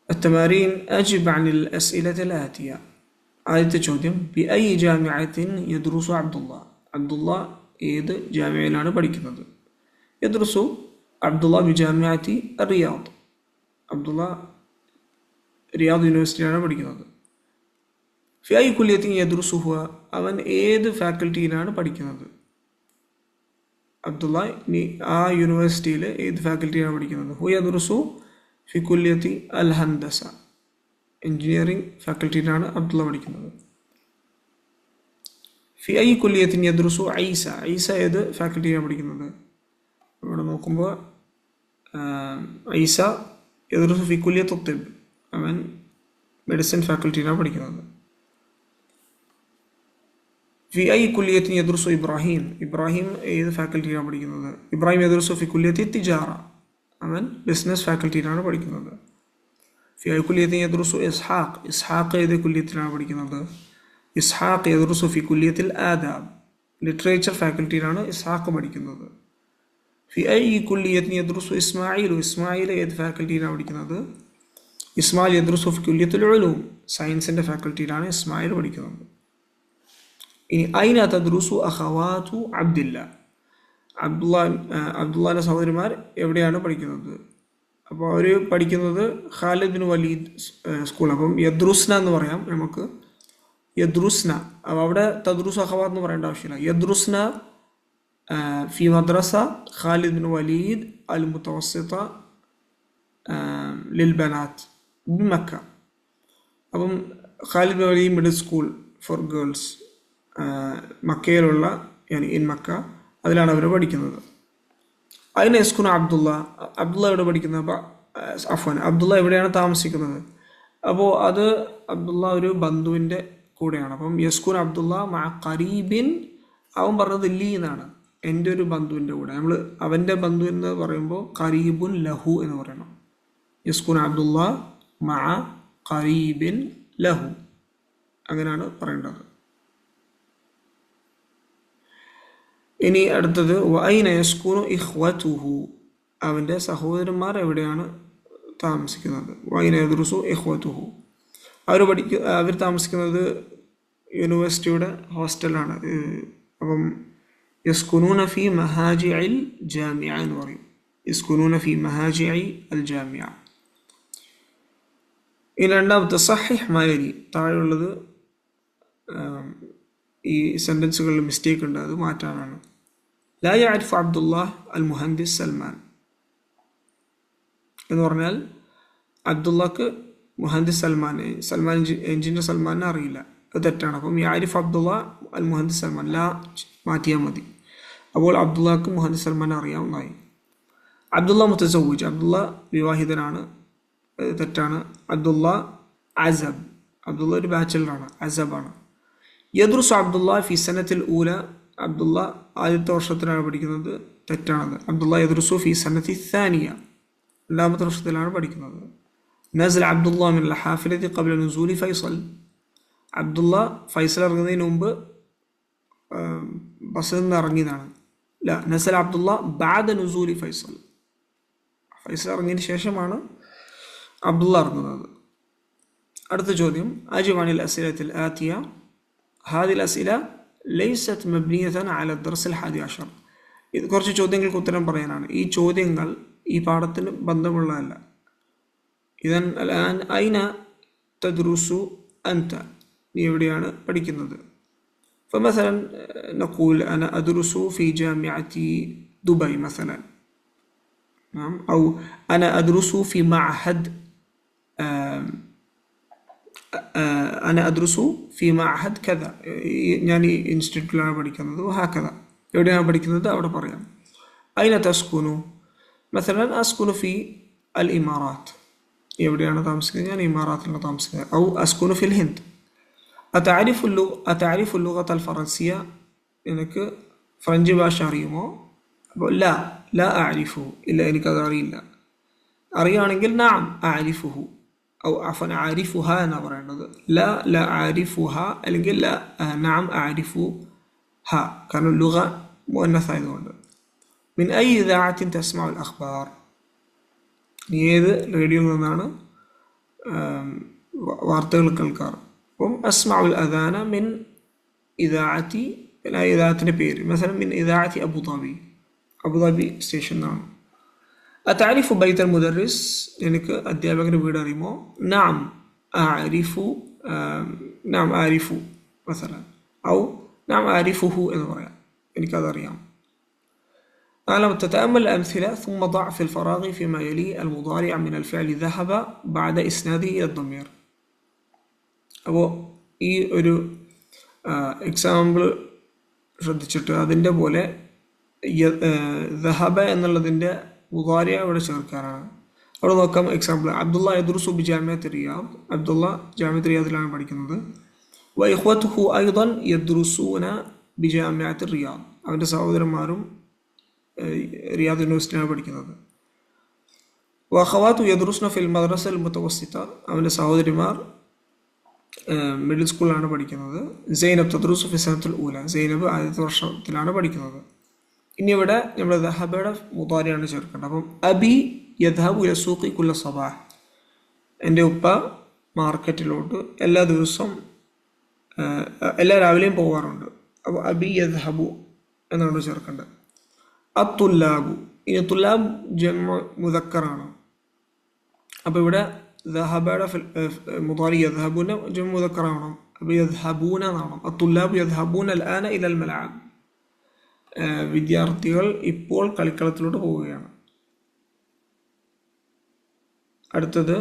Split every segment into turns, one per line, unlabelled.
التمارين أجب عن الأسئلة الآتية. ആദ്യത്തെ ചോദ്യം بأي جامعة يدرس عبد الله. അബ്ദുള്ള ഏത് ജാമ്യയിലാണ് പഠിക്കുന്നത്? يدرس عبد الله بجامعة الرياض. അബ്ദുള്ള റിയാദ് യൂണിവേഴ്സിറ്റിയിലാണ് പഠിക്കുന്നത്. في أي كلية يدرس هو. അവൻ ഏത് ഫാക്കൽറ്റിയിലാണ് പഠിക്കുന്നത്? അബ്ദുള്ള ആ യൂണിവേഴ്സിറ്റിയിൽ ഏത് ഫാക്കൽറ്റിയാണ് പഠിക്കുന്നത്? ഹു യദ്റുസു ഫി കുല്യത്തി അൽ ഹൻദസ. എഞ്ചിനീയറിംഗ് ഫാക്കൽറ്റിയിലാണ് അബ്ദുള്ള പഠിക്കുന്നത്. ഫി ഐ കുല്യത്തിൻ യദ്റുസു ഐസ. ഐസ ഏത് ഫാക്കൽറ്റിയാണ് പഠിക്കുന്നത്? ഇവിടെ നോക്കുമ്പോൾ ഐസ യദ്റുസു ഫി കുല്യത്തു തിബ്. അവൻ മെഡിസിൻ ഫാക്കൽറ്റിയിലാണ് പഠിക്കുന്നത്. ഫി ഐ കുല്യത്തിൻ യദ്റുസു ഇബ്രാഹിം. ഇബ്രാഹിം ഏത് ഫാക്കൽറ്റിയിലാണ് പഠിക്കുന്നത്? ഇബ്രാഹിം യദ്റുസു ഫി കുല്യത്തി തിജാറ. അവൻ ബിസിനസ് ഫാക്കൽറ്റിയിലാണ് പഠിക്കുന്നത്. ഫി ഐ കുല്യത്തിൻ യദ്റുസു ഇസ്ഹാഖ്. ഇസ്ഹാഖ് ഏത് കുല്യത്തിലാണ് പഠിക്കുന്നത്? ഇസ്ഹാഖ് യദ്റുസു ഫി കുല്യത്തിൽ ആദാബ്. ലിറ്ററേച്ചർ ഫാക്കൽറ്റിയിലാണ് ഇസ്ഹാഖ് പഠിക്കുന്നത്. ഫി ഐ കുല്യത്തിൻ യദ്റുസു ഇസ്മായിൽ. ഇസ്മായിൽ ഏത് ഫാക്കൽറ്റിയിലാണ് പഠിക്കുന്നത്? ഇസ്മായിൽ യദ്റുസു ഫി കുല്യത്തുൽ ഉലൂം. സയൻസിൻ്റെ ഫാക്കൽറ്റിയിലാണ് ഇസ്മായിൽ പഠിക്കുന്നത്. ഇനി ഐന തദ്റുസു അഖവാതു അബ്ദില്ല. അബ്ദുള്ളാൻ്റെ സഹോദരിമാർ എവിടെയാണ് പഠിക്കുന്നത്? അപ്പോൾ അവർ പഠിക്കുന്നത് ഖാലിദ് ബിൻ വലീദ് സ്കൂൾ. അപ്പം യദ്റുസ്ന എന്ന് പറയാം നമുക്ക്. യദ്റുസ്ന. അപ്പോൾ അവിടെ തദ്റുസു അഖവാത്ത് എന്ന് പറയേണ്ട ആവശ്യമില്ല. യദ്റുസ്ന ഫി മദ്രസ ഖാലിദ് ബിൻ വലീദ് അൽ മുത്തവസ്സിത ലിൽ ബനാത്ത് ബി മക്ക. അപ്പം Khalid bin Walid middle school for girls മക്കയിലുള്ള ഇൻ മക്ക, അതിലാണ് അവർ പഠിക്കുന്നത്. അതിന് യസ്കുന അബ്ദുള്ള. അബ്ദുള്ള എവിടെ പഠിക്കുന്നത്? അഫ്വാൻ, അബ്ദുള്ള എവിടെയാണ് താമസിക്കുന്നത്? അപ്പോൾ അത് അബ്ദുള്ള ഒരു ബന്ധുവിൻ്റെ കൂടെയാണ്. അപ്പം യസ്കുൻ അബ്ദുള്ള മഅ ഖരീബിൻ. അവൻ പറഞ്ഞത് ലീ എന്നാണ്, എൻ്റെ ഒരു ബന്ധുവിൻ്റെ കൂടെ. നമ്മൾ അവൻ്റെ ബന്ധു എന്ന് പറയുമ്പോൾ ഖരീബുൻ ലഹു എന്ന് പറയണം. യസ്കുൻ അബ്ദുള്ള മഅ ഖരീബിൻ ലഹു, അങ്ങനെയാണ് പറയേണ്ടത്. ഇനി അടുത്തത് വഅൈന യസ്കുനു ഇഖ്വതുഹു. അവൻ്റെ സഹോദരന്മാർ എവിടെയാണ് താമസിക്കുന്നത്? വഅൈന യദ്റുസു ഇഖ്വതുഹു. അവർ താമസിക്കുന്നത് യൂണിവേഴ്സിറ്റിയുടെ ഹോസ്റ്റലാണ്. അപ്പം യസ്കുനൂന ഫി മഹാജിഇൽ ജാമിഅ എന്ന് പറയും. യസ്കുനൂന ഫി മഹാജിഇ അൽ ജാമിഅ. ഇനി രണ്ടാമത്തെ സഹിഹ് മായരി. താഴെയുള്ളത് ഈ സെൻറ്റൻസുകളിൽ മിസ്റ്റേക്ക് ഉണ്ട്, അത് മാറ്റാനാണ്. ലാ യഅരിഫു അബ്ദുല്ലാഹ് അൽ മുഹന്ദിസ് സൽമാൻ എന്ന് പറഞ്ഞാൽ അബ്ദുള്ളക്ക് മുഹന്ദിസ് സൽമാൻ എഞ്ചിനീയർ സൽമാനെ അറിയില്ല, അത് തെറ്റാണ്. അപ്പം യഅരിഫു അബ്ദുല്ലാഹ് അൽ മുഹന്ദിസ് സൽമാൻ, ലാ മാറ്റിയാൽ മതി. അപ്പോൾ അബ്ദുള്ളക്ക് മുഹന്ദിസ് സൽമാനെ അറിയാവുന്നതായി. അബ്ദുള്ള മുത്തസവ്വിജ്. അബ്ദുള്ള വിവാഹിതനാണ്, തെറ്റാണ്. അബ്ദുള്ള അസബ്. അബ്ദുള്ള ഒരു ബാച്ചലറാണ്, അസബാണ്. യദ്റുസു അബ്ദുള്ള ഫി സനത്തിൽ ഊല. അബ്ദുള്ള ആദ്യത്തെ വർഷത്തിലാണ് പഠിക്കുന്നത്, തെറ്റാണത്. അബ്ദുള്ള യദ്റുസു ഫി സനത്തി സാനിയ. രണ്ടാമത്തെ വർഷത്തിലാണ് പഠിക്കുന്നത്. നസൽ അബ്ദുള്ള മിൻ ഹാഫിലത്തി ഖബ്ല നുസൂലി ഫൈസൽ. അബ്ദുള്ള ഫൈസൽ ഇറങ്ങുന്നതിന് മുമ്പ് ബസ്സിൽ നിന്ന് ഇറങ്ങിയതാണ്. നസൽ അബ്ദുള്ള ബഅദ നുസൂലി ഫൈസൽ. ഫൈസൽ ഇറങ്ങിയതിന് ശേഷമാണ് അബ്ദുള്ള ഇറങ്ങുന്നത്. അടുത്ത ചോദ്യം അജിബ് അനിൽ അസ്ഇലത്തിൽ ആതിയ. هذه الأسئلة ليست مبنية على الدرس الحادي عشر. ഇത് കുറച്ച് ചോദ്യങ്ങൾക്ക് ഉത്തരം പറയാനാണ്. ഈ ചോദ്യങ്ങൾ ഈ പാഠത്തിന് ബന്ധമുള്ളതല്ല. ഇതൻ അൽആൻ ഐന തദ്റുസു അൻത. നീ എവിടെയാണ് പഠിക്കുന്നത്? فمثلا نقول أنا أدرس في جامعة دبي مثلا، أو أنا أدرس في معهد أنا أدرس في معهد كذا. يعني ഇൻസ്റ്റിറ്റ്യൂട്ടിലാണ് പഠിക്കുന്നത്. وهكذا. എവിടെയാണ് പഠിക്കുന്നത് അവിടെ പറയാം. أين تسكن؟ مثلا أسكن في الإمارات. എവിടെയാണ് താമസിക്കുന്നത്? ഞാൻ ഇമാറാത്തിലാണ് താമസിക്കുന്നത്. أو أسكن في الهند. أتعرف اللغة الفرنسية؟ എനിക്ക് ഫ്രഞ്ച് ഭാഷ അറിയുമോ? അപ്പോൾ لا أعرفه. ഇല്ല, എനിക്കത് അറിയില്ല. അറിയുകയാണെങ്കിൽ نعم أعرفه. أو عفوا أعرفها أنا برينه. لا أعرفها അല്ലെങ്കിൽ لا نعم أعرفها. كانوا اللغة مؤنثة أيضا. من أي إذاعة تسمع الأخبار؟ ഏത് റേഡിയോയിൽ നിന്നാണ് വാർത്തകൾ കേൾക്കാറ്. അപ്പം അസ്മഉൽ അദാന മിൻ ഇദാഅത്തി, പിന്നെ ഇദാഅത്തിൻ്റെ പേര് മസലൻ മിൻ ഇദാഅത്തി അബുദാബി സ്റ്റേഷൻ എന്നാണ്. അതാരിഫു ബൈത്തൽ മുദർരിസ്, എനിക്ക് അധ്യാപകൻ്റെ വീട് അറിയുമോ? നഅം ആരിഫു, നഅം ആരിഫു മസലൻ, ഔ നഅം ആരിഫുഹു എന്ന് പറയാം, എനിക്കതറിയാം. നാലാമത്തെ تأمل الأمثلة ثم ضع في الفراغ فيما يلي المضارع من الفعل ذهب بعد إسناده إلى الضمير. അപ്പോൾ ഈ ഒരു എക്സാമ്പിൾ ശ്രദ്ധിച്ചിട്ട് അതിൻ്റെ പോലെ ദഹബ എന്നുള്ളതിൻ്റെ മുദാരിഅ ഇവിടെ ചേർക്കാനാണ്. അവിടെ നോക്കാം. എക്സാമ്പിൾ, അബ്ദുള്ള യദ്റുസു ബി ജാമിഅത്ത് റിയാദ്, അബ്ദുള്ള ജാമിഅത്ത് റിയാദിലാണ് പഠിക്കുന്നത്. വ ഇഖ്വതുഹു അയ്ദൻ യദ്റുസൂന ബി ജാമിഅത്ത് റിയാദ്, അവൻ്റെ സഹോദരന്മാരും റിയാദ് യൂണിവേഴ്സിറ്റിയാണ് പഠിക്കുന്നത്. വ അഖവാതു യദ്റുസ്ന ഫിൽ മദ്റസൽ മുതവസ്സിത, അവൻ്റെ സഹോദരിമാർ മിഡിൽ സ്കൂളിലാണ് പഠിക്കുന്നത്. സൈനബ് തദ്റുസു ഫി സനത്തുൽ ഊല, സൈനബ് ആദ്യത്തെ വർഷത്തിലാണ് പഠിക്കുന്നത്. ഇനി ഇവിടെ നമ്മുടെ ദഹബയുടെ മുദാരിഅയാണ് ചേർക്കേണ്ടത്. അപ്പം അബി യദ്ഹബു ഇല സൂഖി കുല്ല സബാഹ്, എൻ്റെ ഉപ്പ മാർക്കറ്റിലോട്ട് എല്ലാ ദിവസവും എല്ലാ രാവിലെയും പോകാറുണ്ട്. അപ്പോൾ അബി യദ്ഹബു എന്നാണ് ചേർക്കേണ്ടത്. അത്തുല്ലാബു, ഇനി തുല്ലാബ് ജംഉ മുദക്കറാണ്. അപ്പോൾ ഇവിടെ ദഹബയുടെ മുദാരി യദ്ഹബൂന ജംഉ മുദക്കറാവണം, അപ്പോൾ യദ്ഹബൂന എന്നാവണം. അത്തുല്ലാബു യദ്ഹബൂന അൽആന ഇലൽ മൽഅബ്, വിദ്യാർത്ഥികൾ ഇപ്പോൾ കളിക്കളത്തിലോട്ട് പോവുകയാണ്. അടുത്തത്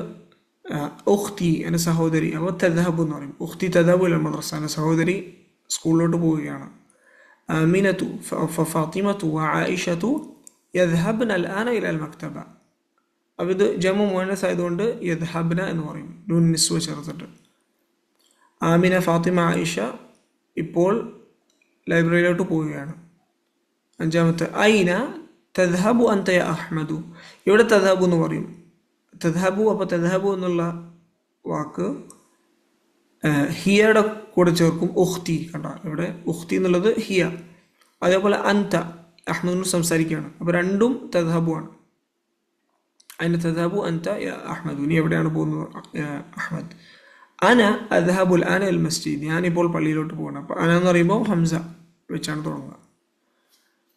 ഉഖ്തി, എൻ്റെ സഹോദരി. അപ്പോൾ തദ്ഹബു എന്ന് പറയും. ഉഖ്തി തദ്ഹബു ഇലൽ മദ്റസ, എൻ്റെ സഹോദരി സ്കൂളിലോട്ട് പോവുകയാണ്. ആമിനതു ഫാത്തിമതു വആയിഷതു യദ്ഹബ്ന അൽആന ഇലൽ മക്തബ. അപ്പോൾ ഇത് ജംഉ മുഅന്നസ് ആയതുകൊണ്ട് യദ്ഹബ്ന എന്ന് പറയും, നൂൻ നിസ്വ ചേർത്തിട്ട്. ആമിന, ഫാത്തിമ, ആയിഷ ഇപ്പോൾ ലൈബ്രറിയിലോട്ട് പോവുകയാണ്. അഞ്ചാമത്തെ ഐന തദ്ഹബു അൻത യ അഹ്മദു, ഇവിടെ തദ്ഹബു എന്ന് പറയും. തദ്ഹബു, അപ്പോൾ തദ്ഹബു എന്നുള്ള വാക്ക് ഹിയയുടെ കൂടെ ചേർക്കും. ഉഖ്തി, കണ്ട ഇവിടെ ഉഖ്തി എന്നുള്ളത് ഹിയ. അതേപോലെ അൻത, അഹ്മദിനോട് സംസാരിക്കുകയാണ്, അപ്പോൾ രണ്ടും തദ്ഹബു ആണ്. അതിന് തദ്ഹബു അൻത യ അഹ്മദു, നീ എവിടെയാണ് പോകുന്നത് അഹ്മദ്. അന അദ്ഹബുൽ ആന അൽ മസ്ജിദ്, ഞാനിപ്പോൾ പള്ളിയിലോട്ട് പോകണം. അപ്പോൾ അന എന്ന് പറയുമ്പോൾ ഹംസ വെച്ചാണ് തുടങ്ങുക.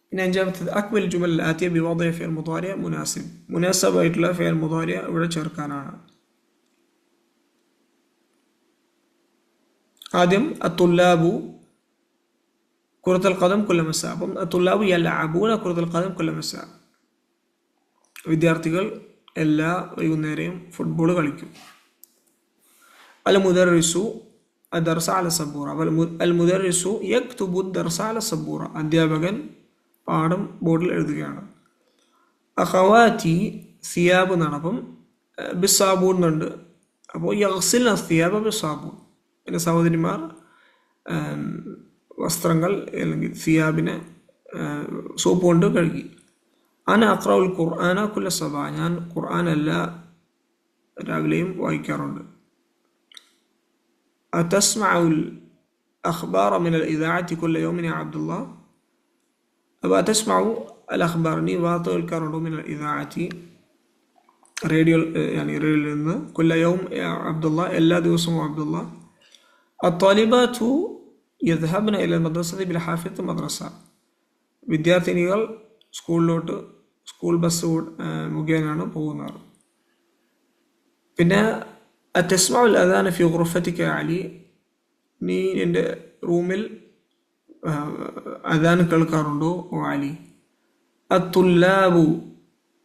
പിന്നെ അഞ്ചാമത്തത് അക്മൽ ജുമൽ ആത്തിയ ബിവാദിഅ ഫിഅൽ മുദാരിഅ മുനാസിബ്, മുനാസബായിട്ടുള്ള ഫിഅൽ മുദാരിഅ ഇവിടെ ചേർക്കാനാണ്. ആദ്യം അത്തുല്ലാബു കുറത്തുൽ ഖദം കുല്ല മസ, അപ്പം അത്തുല്ലാബു യൽഅബൂന കുറത്തുൽ ഖദം കുല്ല മസ, വിദ്യാർത്ഥികൾ എല്ലാ വൈകുന്നേരവും ഫുട്ബോൾ കളിക്കും. അൽ മുദർരിസു അദ്ദർസ അല സബൂറ, അൽ മുദർരിസു യക്തുബു അദ്ദർസ അല സബൂറ, അധ്യാപകൻ പാഠം ബോർഡിൽ എഴുതുകയാണ്. അഖവാതി സിയാബ് എന്നാണ്, അപ്പം ബിസാബൂൺ എന്നുണ്ട്. അപ്പോൾ യഗ്സിൽന സിയാബ ബിസാബൂൺ, പിന്നെ സഹോദരിമാർ വസ്ത്രങ്ങൾ അല്ലെങ്കിൽ സിയാബിനെ സോപ്പ് കൊണ്ട് കഴുകി. അന അഖ്റഉൽ ഖുർആന കുല്ല സബാ, ഞാൻ ഖുർആൻ എല്ലാ രാവിലെയും വായിക്കാറുണ്ട്. അതസ്മഉൽ അഖ്ബാറ മിനൽ ഇദാഅത്തി കുല്ല യൗമിൻ യാ അബ്ദുല്ലാ, അപ്പോൾ അതസ്മഉ അൽ അഖ്ബാർ, നീ വാർത്ത കേൾക്കാറുണ്ടോ? മിനൽ ഇദാഅത്തി, റേഡിയോയിൽ നിന്ന്. കുല്ല യൗം യാ അബ്ദുല്ലാ, എല്ലാ ദിവസവും അബ്ദുല്ലാ. അത്വാലിബാതു യദ്ഹബ്ന ഇലൽ മദ്രസതി ബിൽ ഹാഫിളത്ത് മദ്രസ, വിദ്യാർത്ഥിനികൾ സ്കൂളിലോട്ട് സ്കൂൾ ബസ് മുഖേനയാണ് പോകുന്നത്. പിന്നെ അത്തസ്മഉൽ അദാന ഫി ഖുർഫതിക അലി, നീ എൻ്റെ റൂമിൽ അദാൻ കേൾക്കാറുണ്ടോ ഓ അലി. അത്തുല്ലാബു,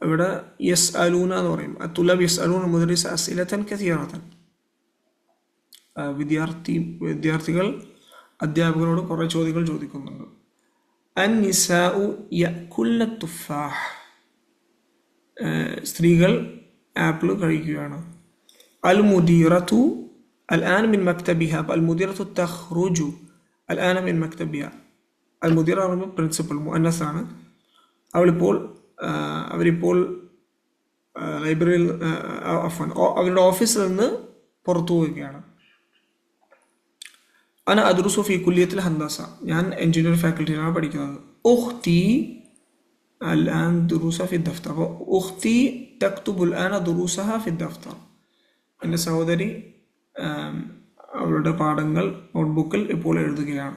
ഇവിടെ യസ്അലൂന എന്ന് പറയും. അത്തുല്ലാബ് യസ്അലൂന മുദരിസ അസ്ഇലതൻ കസീറതൻ, വിദ്യാർത്ഥികൾ അധ്യാപകനോട് കുറേ ചോദ്യങ്ങൾ ചോദിക്കുന്നുണ്ട്. അന്നിസാഉ യഅകുൽന തുഫാഹ്, സ്ത്രീകൾ ആപ്പിൾ കഴിക്കുകയാണ്. അൽ മുദീറത്തു അൽ ആന മിൻ മക്തബിഹ, അൽ മുദീറത്തു തഖ്റുജു അൽ ആന മിൻ മക്തബിഹ. അൽ മുദീറ പറയുമ്പോൾ പ്രിൻസിപ്പൽ മുഅന്നസ് ആണ്. അവരിപ്പോൾ ലൈബ്രറിയിൽ അവരുടെ ഓഫീസിൽ നിന്ന് പുറത്തു പോവുകയാണ്. അന അദ്റുസു ഫി കുല്ലിയത്തിൽ ഹന്ദസ, ഞാൻ എഞ്ചിനീയർ ഫാക്കൽറ്റിയിലാണ് പഠിക്കുന്നത്. ഉഖ്തി അൽ ആൻ ദുറൂസ ഫി ദഫ്തർ, അപ്പോൾ ഉഖ്തി തക്തുബുൽ ആന ദുറൂസഹ ഫി ദഫ്തർ, എൻ്റെ സഹോദരി അവളുടെ പാഠങ്ങൾ നോട്ട്ബുക്കിൽ ഇപ്പോൾ എഴുതുകയാണ്.